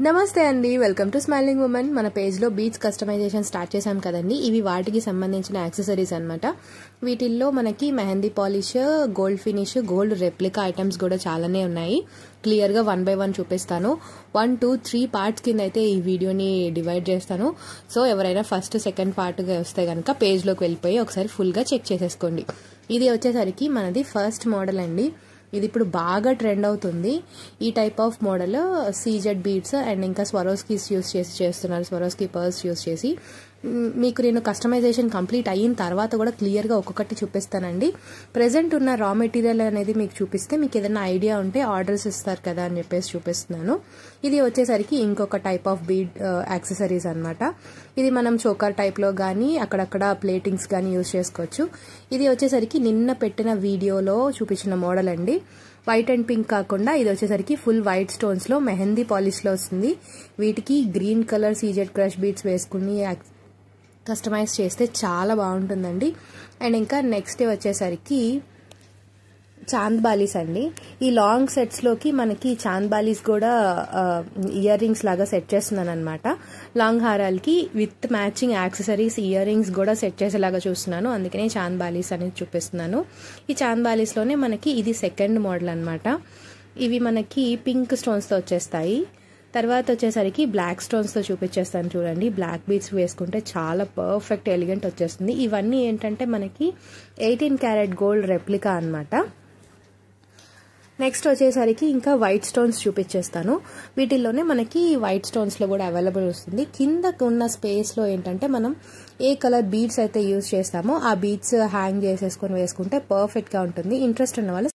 నమస్తే అండి, welcome to smiling women. మన పేజ్లో బీడ్స్ కస్టమైజేషన్ స్టార్ట్ చేశాం కదండి. ఇవి వాటికి సంబంధించిన యాక్సెసరీస్ అనమాట. వీటిల్లో మనకి mehndi polish, gold finish, gold replica items కూడా చాలానే ఉన్నాయి. క్లియర్గా 1 by 1 చూపిస్తాను. 1, 2, 3 పార్ట్స్ కింద అయితే ఈ వీడియోని డివైడ్ చేస్తాను. సో ఎవరైనా ఫస్ట్ సెకండ్ పార్ట్గా వస్తే కనుక పేజ్లోకి వెళ్ళిపోయి ఒకసారి ఫుల్గా చెక్ చేసేసుకోండి. ఇది వచ్చేసరికి మనది ఫస్ట్ మోడల్ అండి. ఇది ఇప్పుడు బాగా ట్రెండ్ అవుతుంది. ఈ type of model CZ beads and ఇంకా స్వరోస్కీస్ యూస్ చేసి చేస్తున్నారు. స్వరోస్కీ పర్ల్స్ యూస్ చేసి మీకు నేను కస్టమైజేషన్ కంప్లీట్ అయిన తర్వాత కూడా క్లియర్గా ఒక్కొక్కటి చూపిస్తానండి. ప్రెజెంట్ ఉన్న రా మెటీరియల్ అనేది మీకు చూపిస్తే మీకు ఏదైనా ఐడియా ఉంటే ఆర్డర్స్ ఇస్తారు కదా అని చెప్పేసి చూపిస్తున్నాను. ఇది వచ్చేసరికి ఇంకొక టైప్ ఆఫ్ బీడ్ యాక్సెసరీస్ అనమాట. ఇది మనం చోకర్ టైప్లో కానీ అక్కడక్కడ ప్లేటింగ్స్ కానీ యూజ్ చేసుకోవచ్చు. ఇది వచ్చేసరికి నిన్న పెట్టిన వీడియోలో చూపించిన మోడల్ అండి. వైట్ అండ్ పింక్ కాకుండా ఇది వచ్చేసరికి ఫుల్ వైట్ స్టోన్స్లో మెహందీ పాలిష్లో వస్తుంది. వీటికి green colour CZ crush beads వేసుకుని కస్టమైజ్ చేస్తే చాలా బాగుంటుందండి. అండ్ ఇంకా నెక్స్ట్ వచ్చేసరికి చాంద్ బాలీస్ అండి. ఈ లాంగ్ సెట్స్లోకి మనకి చాంద్ బాలీస్ కూడా ఇయర్ రింగ్స్ లాగా సెట్ చేస్తున్నాను అనమాట. లాంగ్ హారాలకి with matching accessories earrings కూడా సెట్ చేసేలాగా చూస్తున్నాను. అందుకనే చాంద్ బాలీస్ అనేది చూపిస్తున్నాను. ఈ చాంద్ బాలీస్లోనే మనకి ఇది సెకండ్ మోడల్ అనమాట. ఇవి మనకి పింక్ స్టోన్స్తో వచ్చేస్తాయి. తర్వాత వచ్చేసరికి బ్లాక్ స్టోన్స్తో చూపించేస్తాను చూడండి. బ్లాక్ బీడ్స్ వేసుకుంటే చాలా పర్ఫెక్ట్ ఎలిగెంట్ వచ్చేస్తుంది. ఇవన్నీ ఏంటంటే మనకి 18 క్యారెట్ గోల్డ్ రెప్లికా అనమాట. నెక్స్ట్ వచ్చేసరికి ఇంకా వైట్ స్టోన్స్ చూపించేస్తాను. వీటిల్లోనే మనకి వైట్ స్టోన్స్లో కూడా అవైలబుల్ వస్తుంది. కింద ఉన్న స్పేస్లో ఏంటంటే మనం ఏ కలర్ బీడ్స్ అయితే యూజ్ చేస్తామో ఆ బీడ్స్ హ్యాంగ్ చేసేసుకొని వేసుకుంటే పర్ఫెక్ట్గా ఉంటుంది. ఇంట్రెస్ట్ ఉన్న వాళ్ళు